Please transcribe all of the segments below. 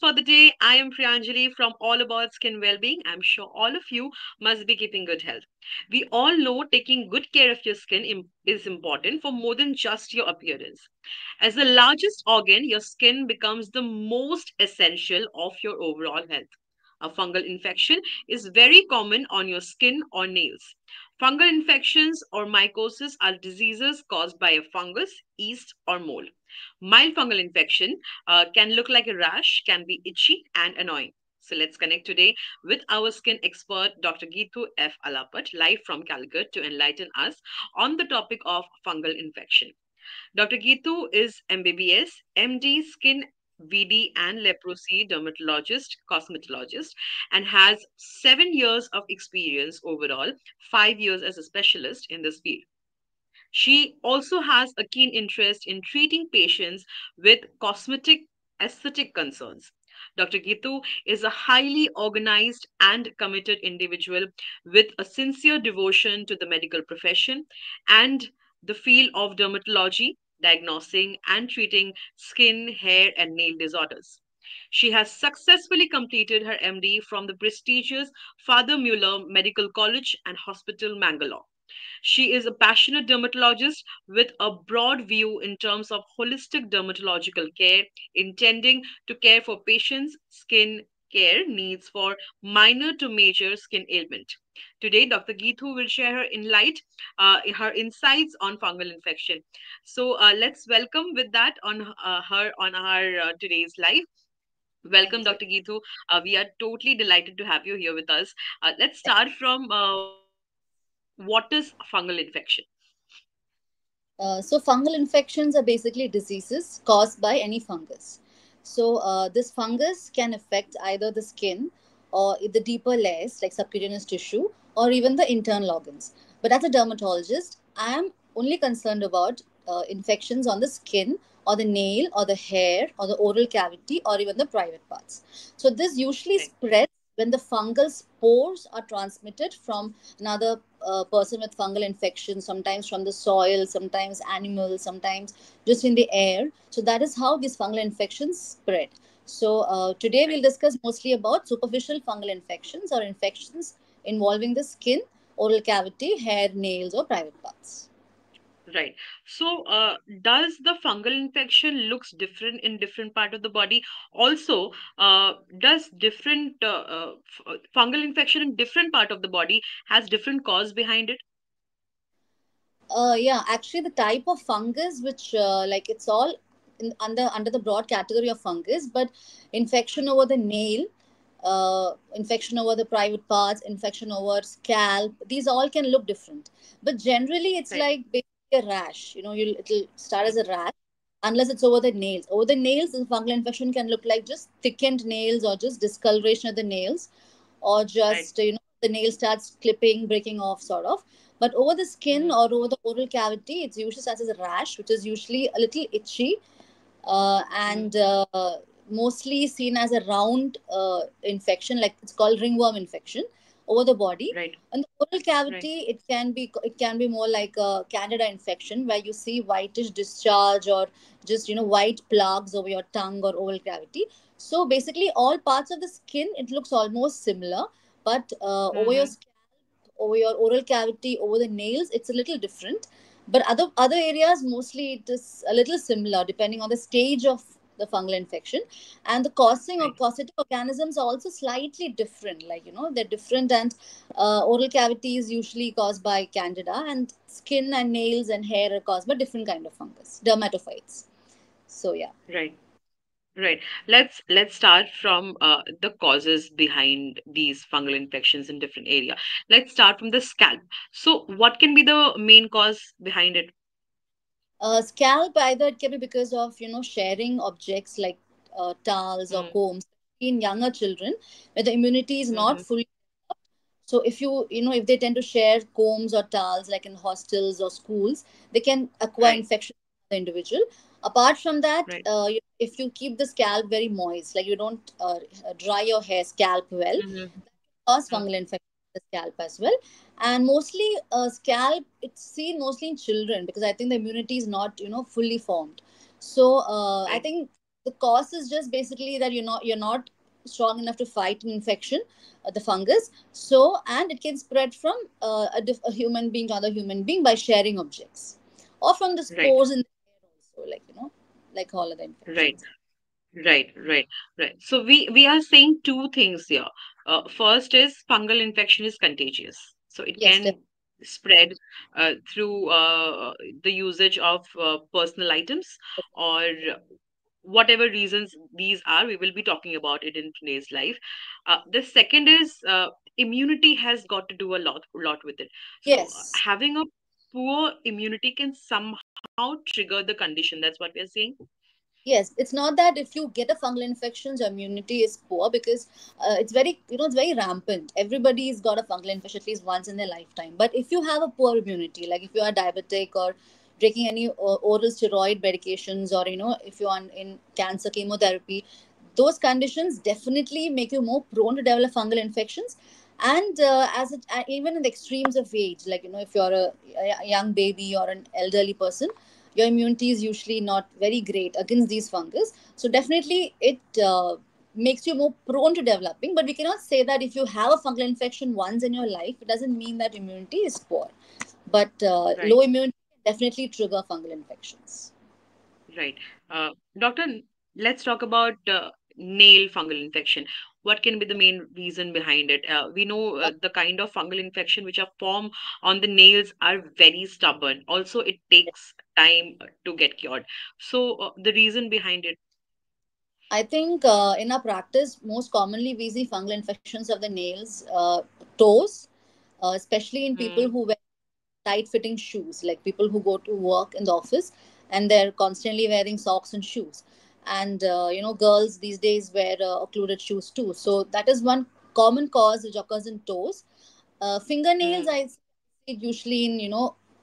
for the day. I am Priyanjali from All About Skin Wellbeing. I'm sure all of you must be keeping good health. We all know taking good care of your skin is important for more than just your appearance. As the largest organ, your skin becomes the most essential of your overall health. A fungal infection is very common on your skin or nails. Fungal infections or mycosis are diseases caused by a fungus, yeast, or mold. Mild fungal infection can look like a rash, can be itchy and annoying. So let's connect today with our skin expert, Dr. Geetu F. Alapat, live from Calicut, to enlighten us on the topic of fungal infection. Dr. Geetu is MBBS, MD, skin VD and leprosy dermatologist, cosmetologist, and has 7 years of experience overall, 5 years as a specialist in this field. She also has a keen interest in treating patients with cosmetic aesthetic concerns. Dr. Gitu is a highly organized and committed individual with a sincere devotion to the medical profession and the field of dermatology, diagnosing and treating skin, hair, and nail disorders. She has successfully completed her MD from the prestigious Father Muller Medical College and Hospital, Mangalore. She is a passionate dermatologist with a broad view in terms of holistic dermatological care, intending to care for patients' skin care needs for minor to major skin ailment. Today, Dr. Geethu will share her insights on fungal infection. So let's welcome with that on her on our today's live. Welcome, Thank you. Dr. Geethu. We are totally delighted to have you here with us. Let's start from what is fungal infection? So fungal infections are basically diseases caused by any fungus. So this fungus can affect either the skin or the deeper layers like subcutaneous tissue or even the internal organs. But as a dermatologist, I am only concerned about infections on the skin or the nail or the hair or the oral cavity or even the private parts. So this usually Right. spreads when the fungal spores are transmitted from another person with fungal infection, sometimes from the soil, sometimes animals, sometimes just in the air. So that is how these fungal infections spread. So today we'll Right. discuss mostly about superficial fungal infections or infections involving the skin, oral cavity, hair, nails, or private parts. Right. So, does the fungal infection looks different in different part of the body? Also, does different fungal infection in different part of the body has different cause behind it? Yeah, actually, the type of fungus, which like it's all under the broad category of fungus, but infection over the nail, infection over the private parts, infection over scalp, these all can look different. But generally, it's Right. like basically a rash. It'll start as Mm. a rash unless it's over the nails. Over the nails, the fungal infection can look like just thickened nails or just discoloration of the nails or Right. just the nail starts clipping, breaking off, sort of. But over the skin Mm. or over the oral cavity, it's usually starts as a rash, which is usually a little itchy, Mm. and mostly seen as a round infection, like it's called ringworm infection over the body. Right. And the oral Right. cavity, it can be more like a candida infection, where you see whitish discharge or just white plugs over your tongue or oral cavity. So basically, all parts of the skin, it looks almost similar, but over your Mm-hmm. scalp, over your oral cavity, over the nails, it's a little different. But other areas, mostly it is a little similar depending on the stage of the fungal infection. And the causing or Right. causative organisms are also slightly different, like they're different. And oral cavity is usually caused by candida, and skin and nails and hair are caused by different kind of fungus, dermatophytes. So yeah. Right. Right. Let's start from the causes behind these fungal infections in different area. Let's start from the scalp. So, what can be the main cause behind it? Scalp, either it can be because of sharing objects like towels or Mm. combs in younger children, where the immunity is not Mm-hmm. fully. So if if they tend to share combs or towels like in hostels or schools, they can acquire Right. infection from the individual. Apart from that, Right. if you keep the scalp very moist, like you don't dry your hair scalp well, Mm-hmm. cause Mm. fungal infection in the scalp as well. And mostly scalp, it's seen mostly in children because I think the immunity is not fully formed. So I Right. think The cause is just basically that you're not strong enough to fight an infection, the fungus. So, and it can spread from a human being to another human being by sharing objects, or from the Right, spores in the air also, like all other right, infections. right, right, right. So we are saying two things here. First is fungal infection is contagious, so it Yes, can spread through the usage of personal items, or whatever reasons these are. We will be talking about it in today's life. The second is immunity has got to do a lot with it. So yes. having a poor immunity can somehow trigger the condition. That's what we are saying. Yes, it's not that if you get a fungal infection, your immunity is poor, because it's very rampant. Everybody's got a fungal infection at least once in their lifetime. But if you have a poor immunity, like if you are diabetic or taking any oral steroid medications, or if you're in cancer chemotherapy, those conditions definitely make you more prone to develop fungal infections. And even in the extremes of age, like if you're a young baby or an elderly person, your immunity is usually not very great against these fungus. So definitely it makes you more prone to developing. But we cannot say that if you have a fungal infection once in your life, it doesn't mean that immunity is poor. But Right, low immunity can definitely trigger fungal infections. right. Doctor, let's talk about nail fungal infection. What can be the main reason behind it? We know the kind of fungal infection which are formed on the nails are very stubborn. Also, it takes time to get cured. So, the reason behind it. I think in our practice, most commonly we see fungal infections of the nails, toes, especially in people Mm, who wear tight fitting shoes, like people who go to work in the office and they're constantly wearing socks and shoes. And girls these days wear occluded shoes too. So that is one common cause which occurs in toes. Fingernails, mm, I see it usually in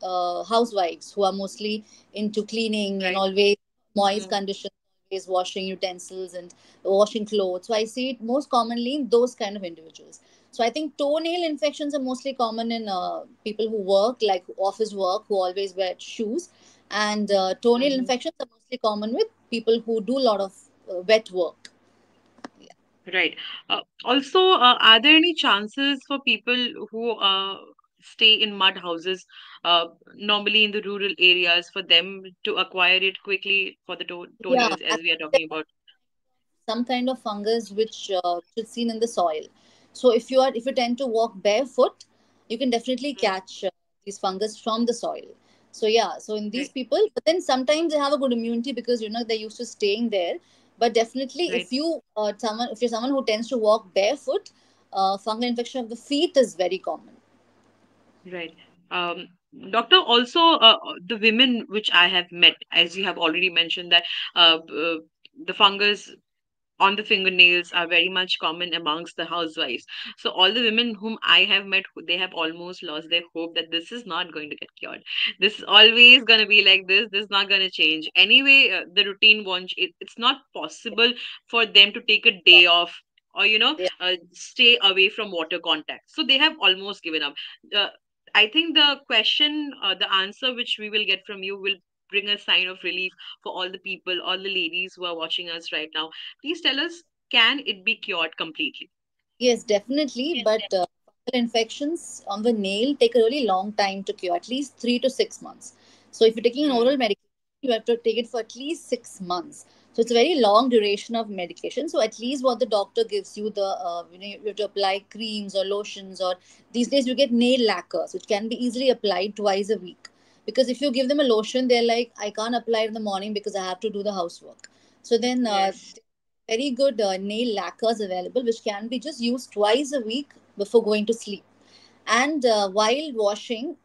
housewives who are mostly into cleaning and right. always moist Mm, conditions, always washing utensils and washing clothes. So I see it most commonly in those kind of individuals. So I think toenail infections are mostly common in people who work, like office work, who always wear shoes. And toenail mhm. infections are mostly common with people who do a lot of wet work. Yeah. Right. Also, are there any chances for people who stay in mud houses, normally in the rural areas, for them to acquire it quickly for the Yeah, toenails, as we are actually, talking about? some kind of fungus which is seen in the soil. So if you tend to walk barefoot, you can definitely Mm, catch these fungus from the soil. So yeah, so in these right, people, but then sometimes they have a good immunity because they're used to staying there. But definitely, right, if you're someone who tends to walk barefoot, fungal infection of the feet is very common. right. Um, Doctor, also, the women which I have met, as you have already mentioned, that the fungus on the fingernails are very much common amongst the housewives. So all the women whom I have met, they have almost lost their hope that this is not going to get cured. This is always going to be like this. This is not going to change. Anyway, the routine won't. It's not possible for them to take a day off, or Yeah. stay away from water contact. So they have almost given up. Uh, I think the answer which we will get from you will bring a sign of relief for all the people, all the ladies who are watching us right now. Please tell us, can it be cured completely? Yes, definitely. But fungal infections on the nail take a really long time to cure, at least 3 to 6 months. So if you're taking an Mm, oral medication, you have to take it for at least 6 months. So it's a very long duration of medication. So at least what the doctor gives you, you have to apply creams or lotions, or these days you get nail lacquers, which can be easily applied twice a week. Because if you give them a lotion, they're like, I can't apply it in the morning because I have to do the housework. So then yes. very good nail lacquers available, which can be just used twice a week before going to sleep. And while washing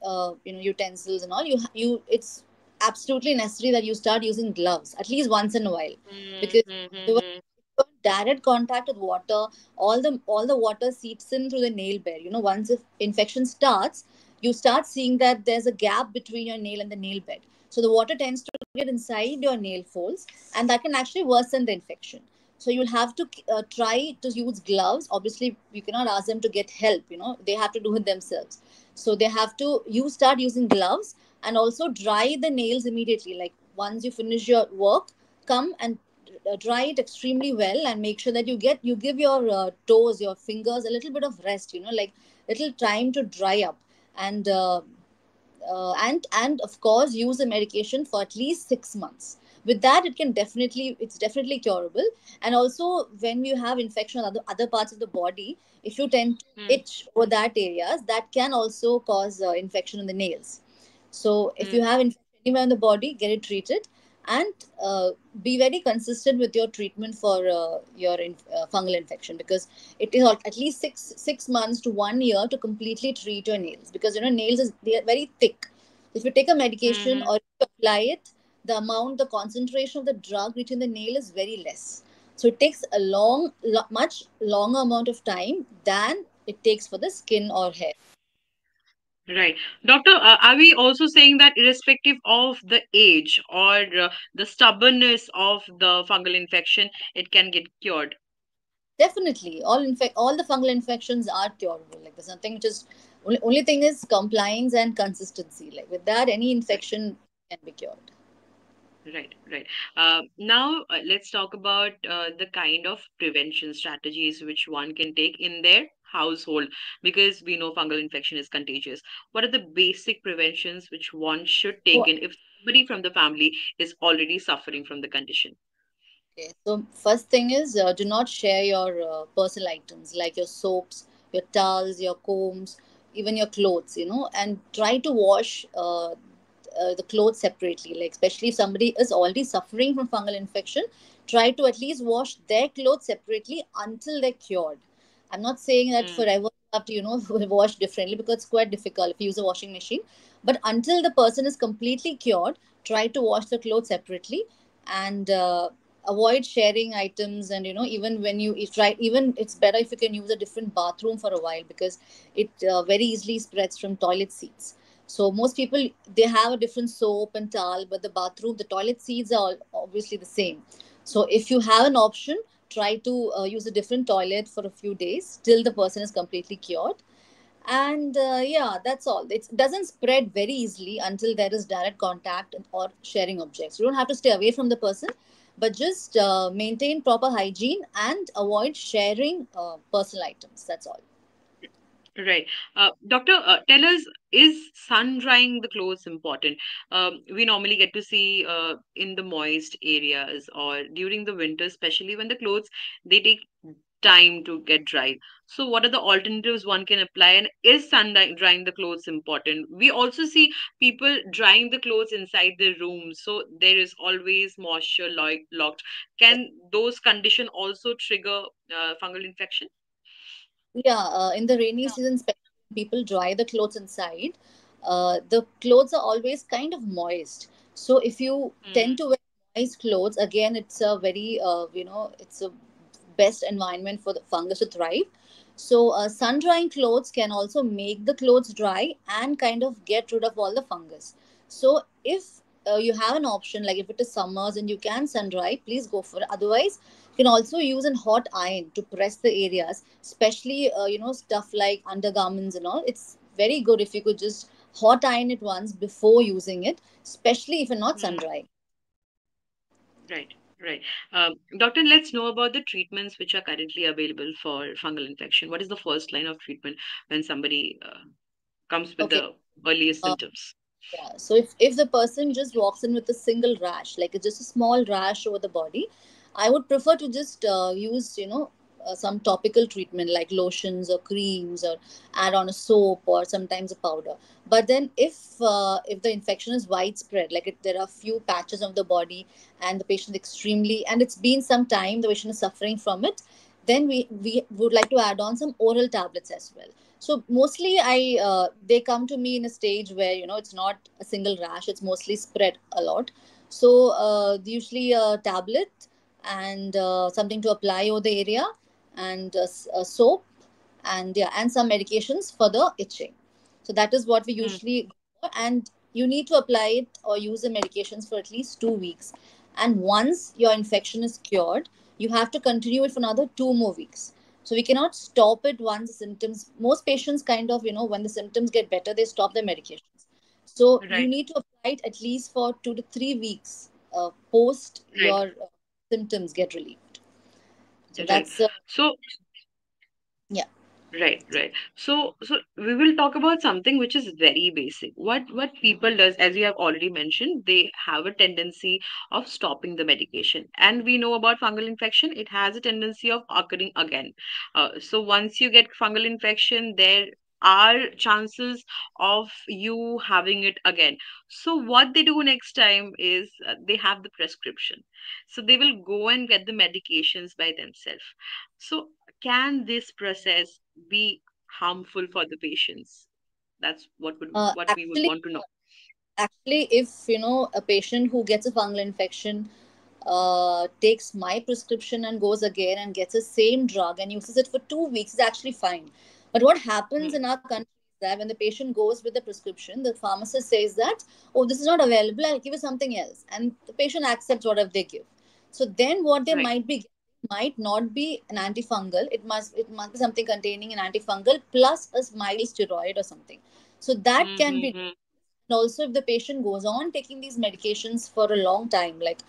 utensils and all, you it's absolutely necessary that you start using gloves at least once in a while, Mm, because mm, mm, you mm. have direct contact with water. All the water seeps in through the nail bed. Once if infection starts, you start seeing that there's a gap between your nail and the nail bed. So the water tends to get inside your nail folds, and that can actually worsen the infection. So you'll have to try to use gloves. Obviously you cannot ask them to get help. They have to do it themselves. So they have to you start using gloves, and also dry the nails immediately. Like once you finish your work, come and dry it extremely well, and make sure that you give your toes, your fingers, a little bit of rest, like little time to dry up. And uh, uh, and and of course use the medication for at least 6 months. With that, it's definitely curable. And also, when you have infection on other parts of the body, if you tend to Mm, itch over that areas, that can also cause infection in the nails. So if you mm, have infection anywhere in the body, get it treated. And be very consistent with your treatment for your fungal infection, because it is at least six months to 1 year to completely treat your nails, because nails they are very thick. If you take a medication mm. or you apply it, the concentration of the drug reaching the nail is very less. So it takes a much longer amount of time than it takes for the skin or hair. Right. Doctor, are we also saying that irrespective of the age or the stubbornness of the fungal infection, it can get cured? Definitely, all the fungal infections are curable. Like, there's nothing which is only thing is compliance and consistency. Like, with that, any infection can be cured. Right, right. Now, let's talk about the kind of prevention strategies which one can take in their household, because we know fungal infection is contagious. What are the basic preventions which one should take So, in if somebody from the family is already suffering from the condition? okay, so first thing is, do not share your personal items like your soaps, your towels, your combs, even your clothes. And try to wash the clothes separately. Like, especially if somebody is already suffering from fungal infection, try to at least wash their clothes separately until they're cured. I'm not saying that Mm, forever you have to wash differently, because it's quite difficult if you use a washing machine. But until the person is completely cured, try to wash the clothes separately. And avoid sharing items. And even when you try, even it's better if you can use a different bathroom for a while, because it very easily spreads from toilet seats. So most people, they have a different soap and towel, but the toilet seats are all obviously the same. So if you have an option, try to use a different toilet for a few days till the person is completely cured. And yeah, that's all. It doesn't spread very easily until there is direct contact or sharing objects. You don't have to stay away from the person, but just maintain proper hygiene and avoid sharing personal items. That's all. right. Doctor, tell us, is sun drying the clothes important? We normally get to see in the moist areas or during the winter, especially when the clothes they take time to get dried. So, what are the alternatives one can apply? And is drying the clothes important? We also see people drying the clothes inside their rooms, so there is always moisture locked. Can those condition also trigger fungal infection? Yeah, in the rainy season, especially when people dry the clothes inside, the clothes are always kind of moist. So if you tend Mm, to wear moist clothes, again, it's a very, it's a best environment for the fungus to thrive. So sun drying clothes can also make the clothes dry and kind of get rid of all the fungus. So if you have an option, like if it is summers and you can sun dry, please go for it. Otherwise, you can also use a hot iron to press the areas, especially stuff like undergarments and all. It's very good if you could just hot iron it once before using it, especially if you're not sun mm. dry. Right, right. Doctor, let's know about the treatments which are currently available for fungal infection. What is the first line of treatment when somebody comes with Okay. the earliest Uh, symptoms? Yeah. So if the person just walks in with a single rash, like it's just a small rash over the body, I would prefer to just use some topical treatment like lotions or creams, or add on a soap or sometimes a powder. But then if the infection is widespread, like there are few patches of the body, and the patient extremely, and it's been some time the patient is suffering from it, then we would like to add on some oral tablets as well. So mostly they come to me in a stage where it's not a single rash, it's mostly spread a lot. So usually a tablet, and something to apply over the area, and a soap, and yeah, and some medications for the itching. So that is what we Mm, usually go for. And you need to apply it or use the medications for at least 2 weeks. And once your infection is cured, you have to continue it for another 2 more weeks. So we cannot stop it once the symptoms. Most patients kind of, when the symptoms get better, they stop their medications. So you right, need to apply it at least for 2 to 3 weeks post right. your symptoms get relieved. So Right. that's So yeah. right, right. So we will talk about something which is very basic. What people does, as you have already mentioned, they have a tendency of stopping the medication, and we know about fungal infection. It has a tendency of occurring again. So once you get fungal infection, there are chances of you having it again. So what they do next time is they have the prescription, so they will go and get the medications by themselves. So can this process be harmful for the patients? That's what we would Actually, want to know. if a patient who gets a fungal infection takes my prescription and goes again and gets the same drug and uses it for 2 weeks, it's actually fine. But what happens Hmm. in our country is that when the patient goes with the prescription, the pharmacist says that, oh, this is not available, I'll give you something else. And the patient accepts whatever they give. So then what they Right. might be getting might not be an antifungal. It must be something containing an antifungal plus a mild steroid or something. So that can be. Mm-hmm. And also, if the patient goes on taking these medications for a long time, like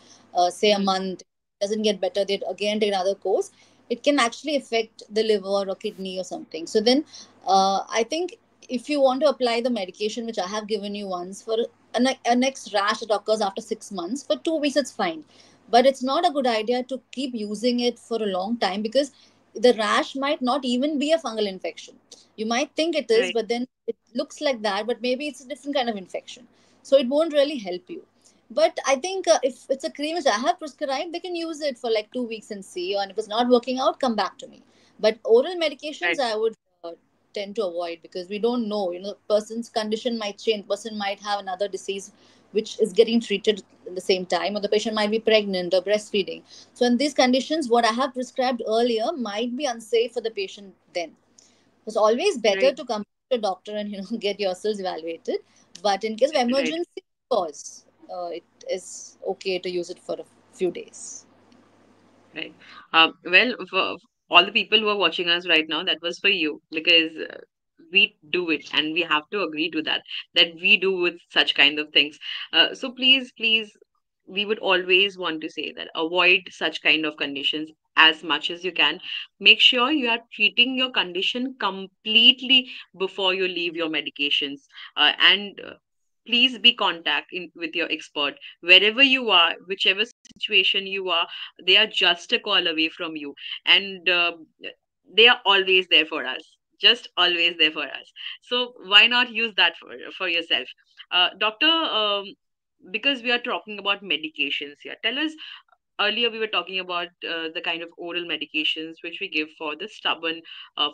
say a month, doesn't get better, they again take another course, it can actually affect the liver or kidney or something. So then, I think if you want to apply the medication which I have given you once for a next rash that occurs after 6 months, for 2 weeks, it's fine. But it's not a good idea to keep using it for a long time because the rash might not even be a fungal infection. You might think it is, Right. but then it looks like that, but maybe it's a different kind of infection. So it won't really help you. But I think if it's a cream which I have prescribed, they can use it for like 2 weeks and see. And if it's not working out, come back to me. But oral medications, Right. I would tend to avoid because we don't know. Person's condition might change. Person might have another disease which is getting treated at the same time, or the patient might be pregnant or breastfeeding. So in these conditions, what I have prescribed earlier might be unsafe for the patient then. It's always better Right. to come to a doctor and get yourselves evaluated. But in case of Right. emergency, of course, it is okay to use it for a few days. Right. Well, for all the people who are watching us right now, that was for you because we do it and we have to agree to that, that we do with such kind of things. So please, please, we would always want to say that avoid such kind of conditions as much as you can. Make sure you are treating your condition completely before you leave your medications. And please be contact in with your expert wherever you are, whichever situation you are. They are just a call away from you, and they are always there for us, just always there for us. So why not use that for yourself? Doctor, because we are talking about medications here, tell us, earlier we were talking about the kind of oral medications which we give for the stubborn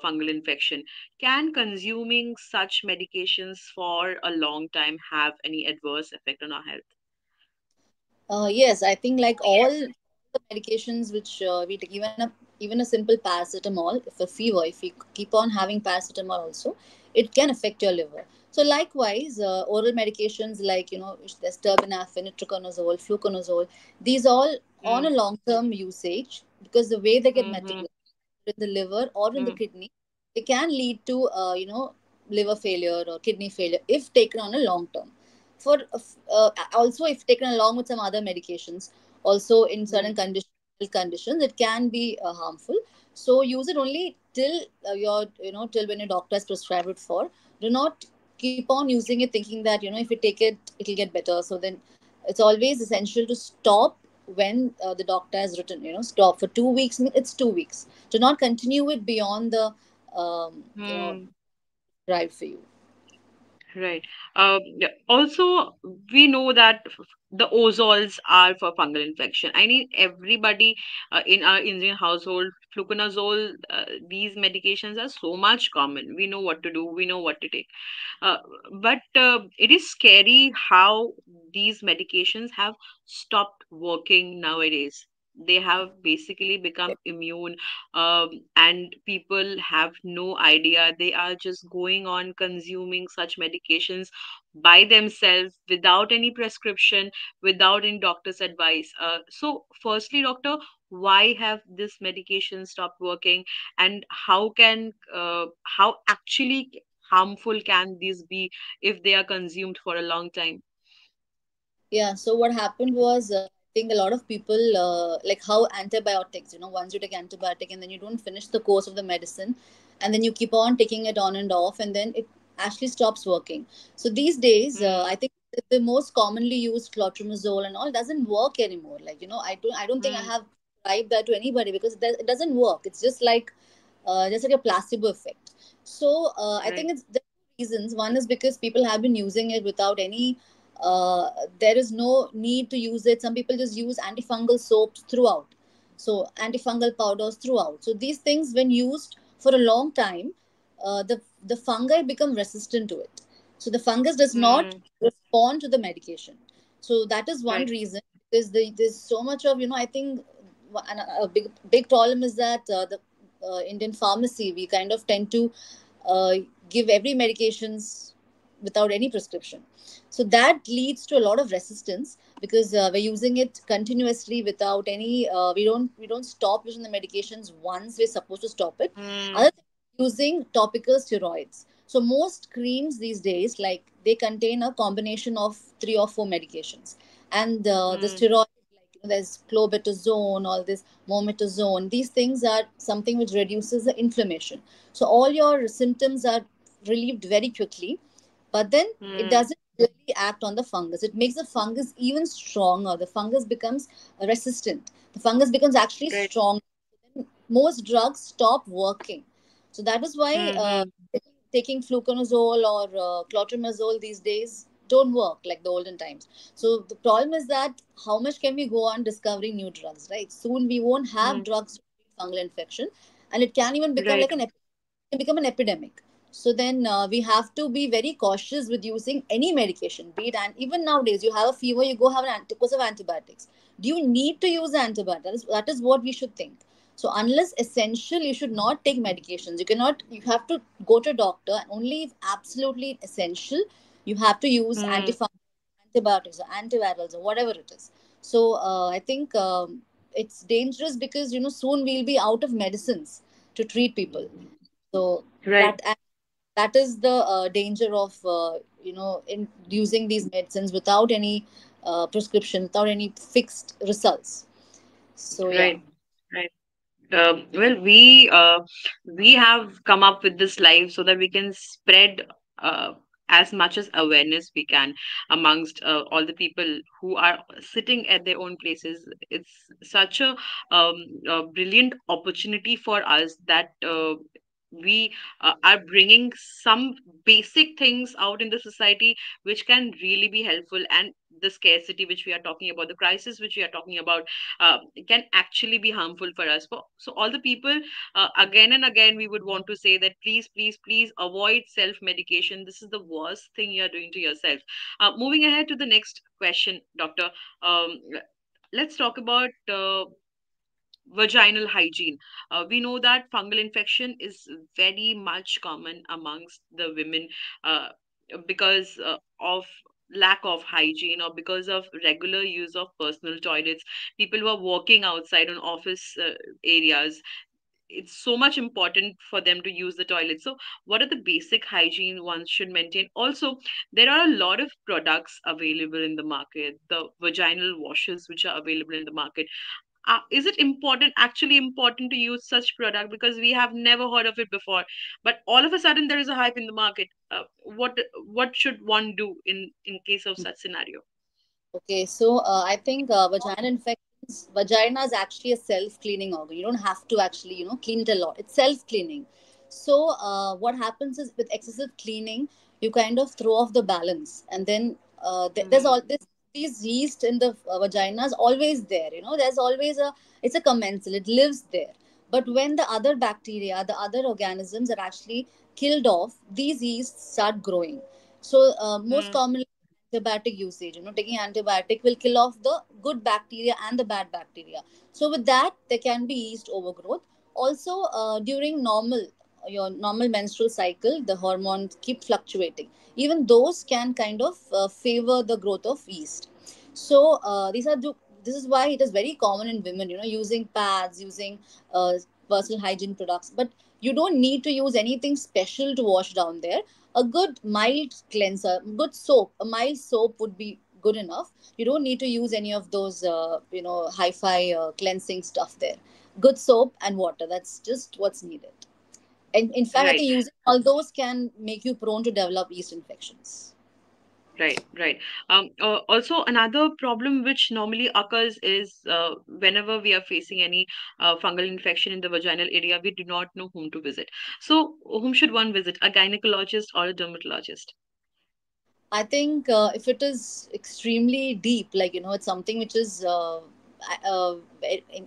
fungal infection. Can consuming such medications for a long time have any adverse effect on our health? Yes, I think like all the medications which we take, even a simple paracetamol, if a fever, if you keep on having paracetamol also, it can affect your liver. So likewise, oral medications like there's terbinafine, itraconazole, fluconazole, these all on a Mm, long term usage because the way they get mm-hmm, metabolized in the liver or in the mm, kidney, it can lead to liver failure or kidney failure if taken on a long term. For also if taken along with some other medications, also in mm, certain conditions, it can be harmful. So use it only till till when your doctor has prescribed it for. Do not keep on using it thinking that if you take it, it'll get better. So then it's always essential to stop when the doctor has written stop for 2 weeks. It's 2 weeks. Do not continue it beyond the mm. prescribed for you. Right. Yeah. Also, we know that the ozols are for fungal infection. I mean, everybody in our Indian household, fluconazole, these medications are so much common. We know what to do. We know what to take. Uh, but it is scary how these medications have stopped working nowadays. They have basically become immune, and people have no idea. They are just going on consuming such medications by themselves without any prescription, without any doctor's advice. So, firstly, doctor, why have this medication stopped working, and how actually harmful can these be if they are consumed for a long time? Yeah. So what happened was think a lot of people like how antibiotics, once you take antibiotic and then you don't finish the course of the medicine, and then you keep on taking it on and off, and then it actually stops working. So these days, Hmm. I think the most commonly used clotrimazole and all doesn't work anymore. Like, I don't think I Hmm. have tried that to anybody because it doesn't work. It's just like a placebo effect. So I Right. think it's there are reasons. One is because people have been using it without any. There is no need to use it. Some people just use antifungal soaps throughout, so antifungal powders throughout. So these things, when used for a long time, the fungi become resistant to it. So the fungus does not Hmm. respond to the medication. So that is one Right. reason. Because there's so much of, I think a big problem is that the Indian pharmacy, we kind of tend to uh, give every medications without any prescription. So that leads to a lot of resistance because we're using it continuously without any. We don't stop using the medications once we're supposed to stop it. Hmm. Other thing, using topical steroids. So most creams these days, like, they contain a combination of 3 or 4 medications, and the Hmm. steroid, like, there's clobetasone, all this mometasone. These things are something which reduces the inflammation. So all your symptoms are relieved very quickly, but then it Hmm. doesn't really act on the fungus. It makes the fungus even stronger. The fungus becomes resistant. The fungus becomes actually Right. strong. Most drugs stop working. So that is why Hmm. Hmm. taking fluconazole or clotrimazole these days don't work like the olden times. So the problem is that how much can we go on discovering new drugs, right? Soon we won't have Hmm. drugs to treat fungal infection, and it can even become Right. like can become an epidemic. So then we have to be very cautious with using any medication, be it, and even nowadays, you have a fever, you go have course of antibiotics. Do you need to use the antibiotic? That is what we should think. So unless essential, you should not take medications. You cannot. You have to go to a doctor, and only if absolutely essential, you have to use Hmm. antibiotics or antivirals or whatever it is. So I think it's dangerous because soon we'll be out of medicines to treat people. So Right. that is the danger of in using these medicines without any prescription, without any fixed results. So yeah. Right. Right. Well, we have come up with this live so that we can spread as much as awareness we can amongst all the people who are sitting at their own places. It's such a brilliant opportunity for us that we are bringing some basic things out in the society which can really be helpful, and the scarcity which we are talking about, the crisis which we are talking about, can actually be harmful for us. So all the people, again and again, we would want to say that please, please, please avoid self medication. This is the worst thing you are doing to yourself. Moving ahead to the next question, doctor. Um, let's talk about vaginal hygiene. We know that fungal infection is very much common amongst the women, uh, because of lack of hygiene or because of regular use of personal toilets. People who are working outside on office areas, it's so much important for them to use the toilet. So what are the basic hygiene one should maintain? Also, there are a lot of products available in the market, the vaginal washes which are available in the market. Is it important, actually important, to use such product, because we have never heard of it before, but all of a sudden there is a hype in the market? What should one do in case of such scenario? Okay, so I think vagina is actually a self-cleaning organ. You don't have to actually, clean it a lot. It's self-cleaning. So what happens is with excessive cleaning, you kind of throw off the balance, and then there's Hmm. all this these yeast in the vagina is always there. There's always it's a commensal. It lives there. But when the other bacteria, the other organisms are actually killed off, these yeasts start growing. So most Hmm. commonly antibiotic usage. Taking antibiotic will kill off the good bacteria and the bad bacteria. So with that, there can be yeast overgrowth. Also, during your normal menstrual cycle, the hormones keep fluctuating. Even those can kind of favor the growth of yeast. So this is why it is very common in women, using pads, using personal hygiene products. But you don't need to use anything special to wash down there. A good mild cleanser, good soap, a mild soap would be good enough. You don't need to use any of those hi-fi cleansing stuff there. Good soap and water, that's just what's needed. And in fact, I Right. think using all those can make you prone to develop yeast infections. Right, right. Also, another problem which normally occurs is whenever we are facing any fungal infection in the vaginal area, we do not know whom to visit. So, whom should one visit? A gynecologist or a dermatologist? I think if it is extremely deep, like, it's something which is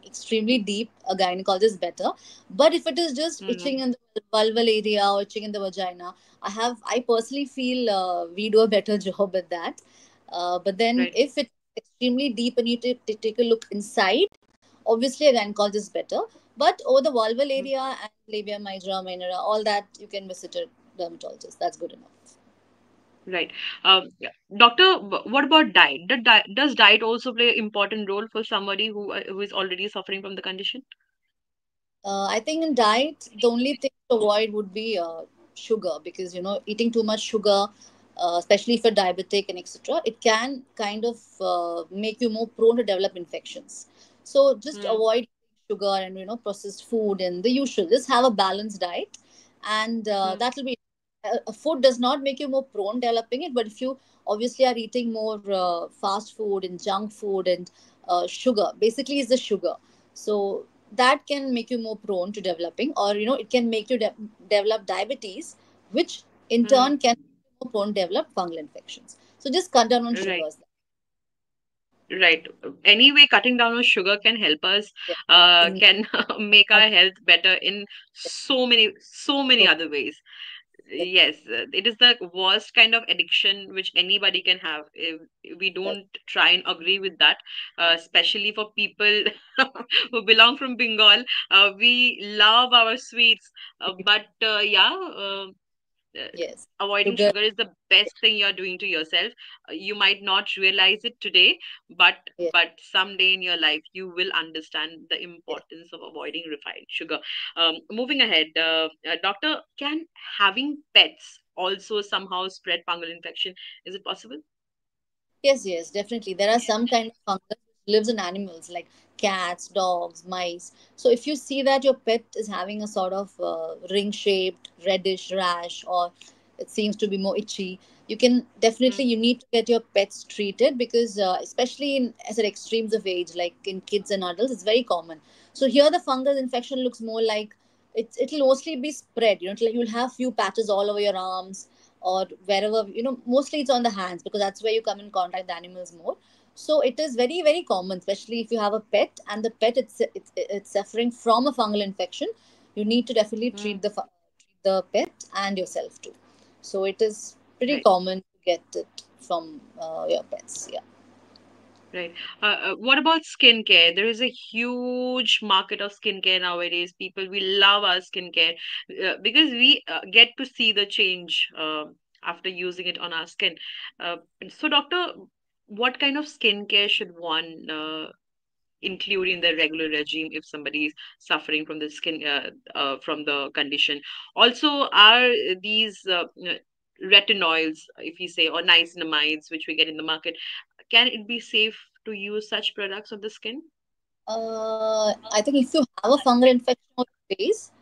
extremely deep, a gynecologist is better. But if it is just itching Mm, in the vulval area or itching in the vagina, I personally feel we do a better job at that. But then right. if it's extremely deep and you take a look inside, obviously a gynecologist is better. But over the vulval Mm, area and labia majora, minora, all that, you can visit a dermatologist. That's good enough. right. Yeah. Doctor, what about diet? Does diet also play an important role for somebody who is already suffering from the condition? I think in diet, the only thing to avoid would be sugar, because eating too much sugar, especially if you're diabetic and etc., it can kind of make you more prone to develop infections. So just Mm, avoid sugar and processed food and the usual. Just have a balanced diet, and mm, that will be. Food does not make you more prone developing it, but if you obviously are eating more fast food and junk food and sugar, basically is the sugar. So that can make you more prone to developing, or it can make you develop diabetes, which in mm, turn can make you more prone to develop fungal infections. So just cut down on right. sugars. Right. Anyway, cutting down on sugar can help us, Yeah. can make Not our health better in so many so other ways. Yes, it is the worst kind of addiction which anybody can have. If we that. don't try and agree with that, especially for people who belong from Bengal. We love our sweets, but yeah. Uh, Yes, Avoiding sugar. sugar is the best thing you're doing to yourself. You might not realize it today, but Yeah, someday in your life you will understand the yeah. importance of avoiding refined sugar. Moving ahead, doctor, can having pets also somehow spread fungal infection? Is it possible? Yes, definitely. There are some kind of fungus which lives in animals like cats, dogs, mice. So if you see that your pet is having a sort of ring-shaped reddish rash, or it seems to be more itchy, Mm, you need to get your pets treated, because especially in as at extremes of age, like in kids and adults, it's very common. So here the fungal infection looks more like it'll mostly be spread. You'll have few patches all over your arms or wherever, mostly it's on the hands, because that's where you come in contact with the animals more. So it is very very common, especially if you have a pet and the pet it's suffering from a fungal infection. You need to definitely mm, treat the pet and yourself too. So it is pretty right. common to get it from your pets. Yeah. Right. What about skincare? There is a huge market of skincare nowadays. People, we love our skincare because we get to see the change after using it on our skin. Uh, so, doctor, what kind of skincare should one include in their regular regime if somebody is suffering from the from the condition? Also, are these retinoids, if you say, or niacinamides, which we get in the market, can it be safe to use such products on the skin? I think if you have a fungal infection on your face,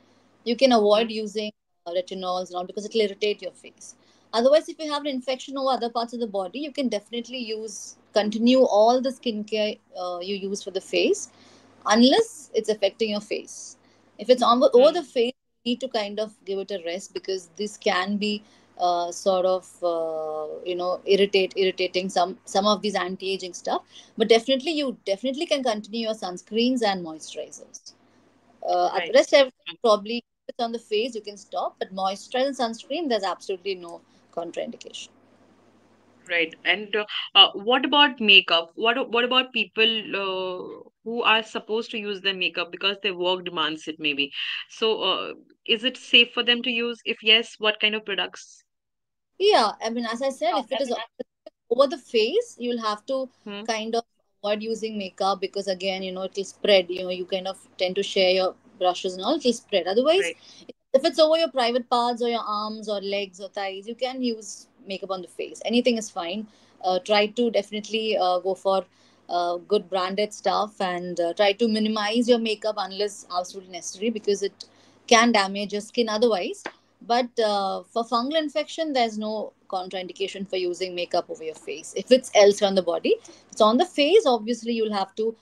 you can avoid Mm, using retinols and all, because it will irritate your face. Otherwise, if you have an infection over other parts of the body, you can definitely continue all the skincare you use for the face, unless it's affecting your face. If it's over the mm, face, you need to kind of give it a rest, because this can be sort of irritating some of these anti-aging stuff. But definitely you definitely can continue your sunscreens and moisturizers. At the right, rest, everything probably, if it's on the face, you can stop. But moisturizer and sunscreen, there's absolutely no contraindication. right. And what about makeup? What about people who are supposed to use their makeup because their work demands it, maybe? So, is it safe for them to use? If yes, what kind of products? Yeah, I mean, as I said, if it is over the face, you'll have to Hmm, kind of avoid using makeup, because again, it will spread. You kind of tend to share your brushes and all, it will spread. Otherwise, right, if it's over your private parts or your arms or legs or thighs, you can use makeup on the face. Anything is fine. try to definitely go for good branded stuff, and try to minimize your makeup unless absolutely necessary, because it can damage your skin otherwise. But for fungal infection, there's no contraindication for using makeup over your face if it's elsewhere on the body. If it's on the face, obviously you'll have to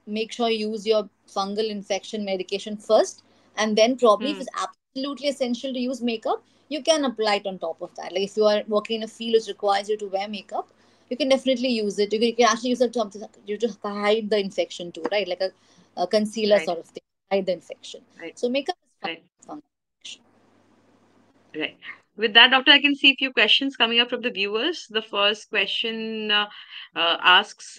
make sure you use your fungal infection medication first, and then probably if Hmm. it's absolutely essential to use makeup, you can apply it on top of that. Like if you are working in a field which requires you to wear makeup, you can definitely use it. You can actually use it to hide the infection too, right? Like a concealer Right. sort of thing, hide the infection. Right. So makeup is Right. fun. Right. With that, doctor, I can see a few questions coming up from the viewers. The first question asks,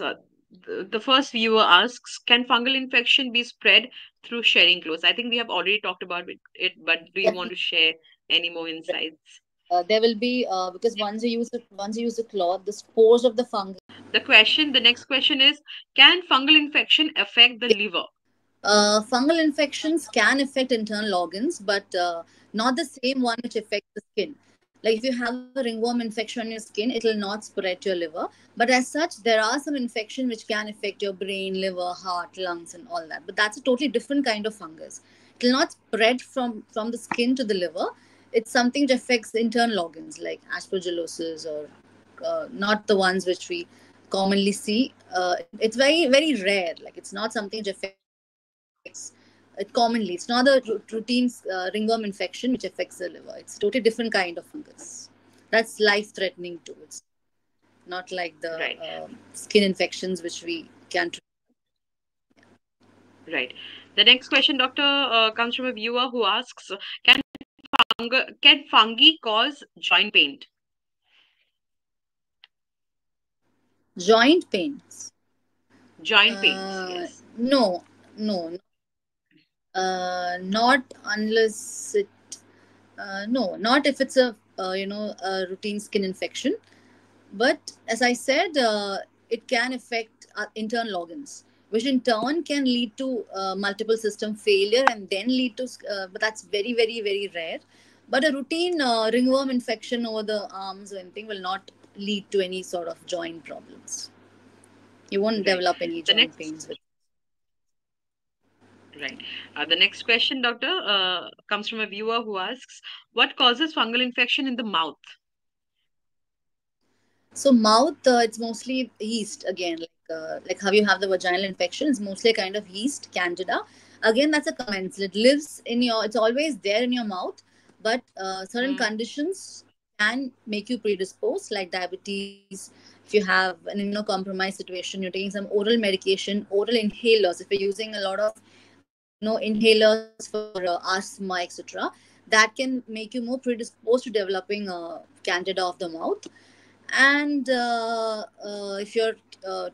the first viewer asks, can fungal infection be spread through sharing clothes? I think we have already talked about it, but do you want Definitely. to share any more insights? There will be because once you use a cloth, the spores of the fungus. The next question is, can fungal infection affect the liver? Fungal infections can affect internal organs, but not the same one which affects the skin. Like if you have a ringworm infection on your skin, it will not spread to your liver. But as such, there are some infection which can affect your brain, liver, heart, lungs, and all that. But that's a totally different kind of fungus. It will not spread from the skin to the liver. It's something which affects the internal organs like aspergillosis, or not the ones which we commonly see. It's very very rare. Like it's not something which affects it commonly. It's not the routine ringworm infection which affects the liver. It's totally different kind of fungus. That's life threatening too. It's not like the Right. skin infections which we can treat. Right. The next question, doctor, comes from a viewer who asks, can fungi cause joint pain? Joint pains. Joint pains, yes. No, no, not unless it. No, not if it's a routine skin infection. But as I said, it can affect internal organs, which in turn can lead to multiple system failure and then lead to, but that's very, very, very rare. But a routine ringworm infection over the arms or anything will not lead to any sort of joint problems. You won't Right. develop any The joint next, pains with. right. The next question, doctor, comes from a viewer who asks, what causes fungal infection in the mouth? So mouth, it's mostly yeast again, like how you have the vaginal infection. It's mostly a kind of yeast, candida. Again, that's a commensal. It lives in your. It's always there in your mouth, but certain Hmm. conditions can make you predisposed, like diabetes. If you have an immunocompromised situation, you're taking some oral medication, oral inhalers. If you're using a lot of inhalers for asthma, etc., that can make you more predisposed to developing candida of the mouth. And if you're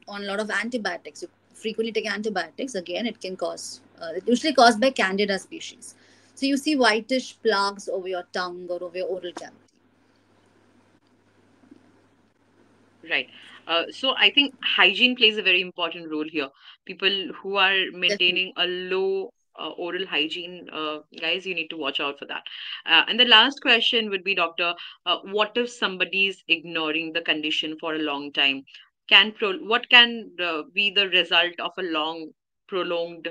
on a lot of antibiotics, you frequently take antibiotics, again it can cause it usually caused by candida species. So you see whitish plaques over your tongue or over your oral cavity. Right. So I think hygiene plays a very important role here. People who are Definitely. maintaining a low oral hygiene, guys, you need to watch out for that. And the last question would be, doctor, what if somebody is ignoring the condition for a long time? What can be the result of a long, prolonged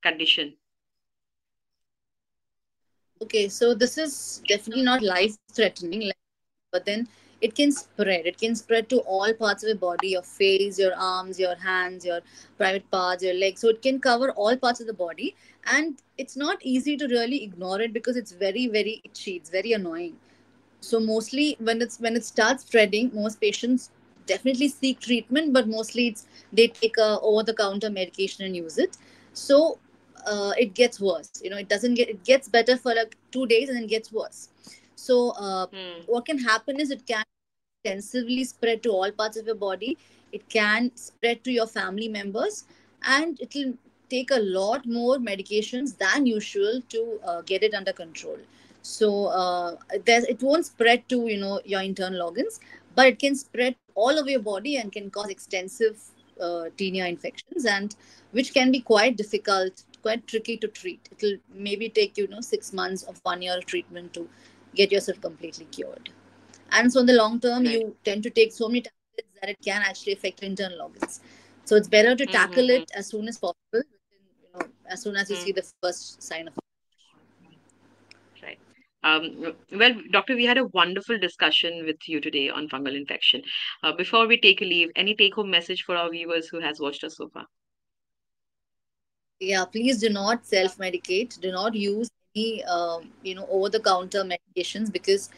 condition? Okay, so this is definitely not life threatening, like, but then it can spread. It can spread to all parts of your body, your face, your arms, your hands, your private parts, your legs. So it can cover all parts of the body. And it's not easy to really ignore it because it's very, very itchy. It's very annoying. So mostly when it starts spreading, most patients definitely seek treatment, but mostly they take a over the counter medication and use it. So it gets worse. It gets better for like 2 days and then gets worse. So Hmm. what can happen is it can extensively spread to all parts of your body. It can spread to your family members, and it will take a lot more medications than usual to get it under control. So it won't spread to your internal organs, but it can spread all over your body and can cause extensive tinea infections, and which can be quite difficult, quite tricky to treat. It will maybe take 6 months of 1 year of treatment to get yourself completely cured. And so in the long term, Right. you tend to take so many tablets that it can actually affect your internal organs. So it's better to tackle Mm-hmm. it as soon as possible, as soon as you see the first sign of. Right. Well, doctor, we had a wonderful discussion with you today on fungal infection. Before we take a leave, any take-home message for our viewers who has watched us so far? Yeah, please do not self medicate. Do not use any over the counter medications, because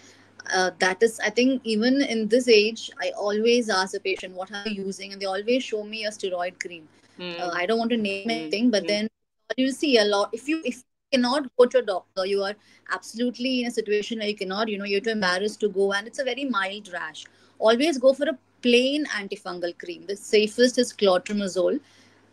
that is, I think, even in this age, I always ask a patient, what are you using, and they always show me a steroid cream. Mm, I don't want to name mm, anything, but mm, then you'll see a lot. If you cannot go to a doctor, you are absolutely in a situation where you cannot, you're too embarrassed to go, and it's a very mild rash. Always go for a plain antifungal cream. The safest is clotrimazole.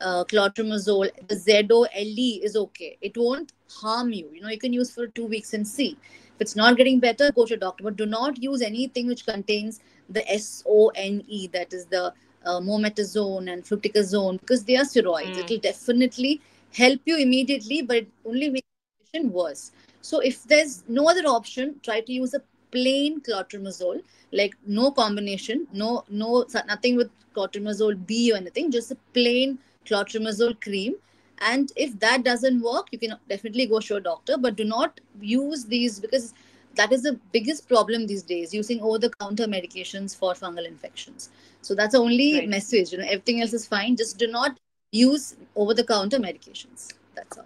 Clotrimazole, the ZOLE is okay. It won't harm you. You can use for 2 weeks and see. If it's not getting better, go to a doctor. But do not use anything which contains the SONE, that is the mometazone and fluticasone, because they are steroids. It mm, will definitely help you immediately, but it only makes the condition worse. So if there's no other option, try to use a plain clotrimazole, like no combination, nothing with clotrimazole B or anything, just a plain clotrimazole cream. And if that doesn't work, you can definitely go show a doctor, but do not use these, because that is the biggest problem these days, using over the counter medications for fungal infections. So that's the only right. message. Everything else is fine, just do not use over the counter medications. That's all.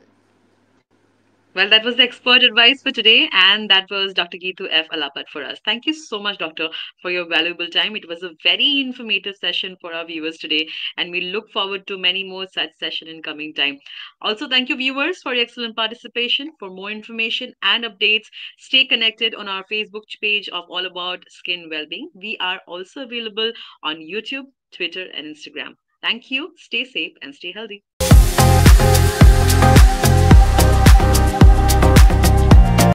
Well, that was the expert advice for today, and that was Dr. Geetu F. Alapat for us. Thank you so much, Doctor, for your valuable time. It was a very informative session for our viewers today, and we look forward to many more such sessions in coming time. Also, thank you, viewers, for your excellent participation. For more information and updates, stay connected on our Facebook page of All About Skin Wellbeing. We are also available on YouTube, Twitter, and Instagram. Thank you. Stay safe and stay healthy.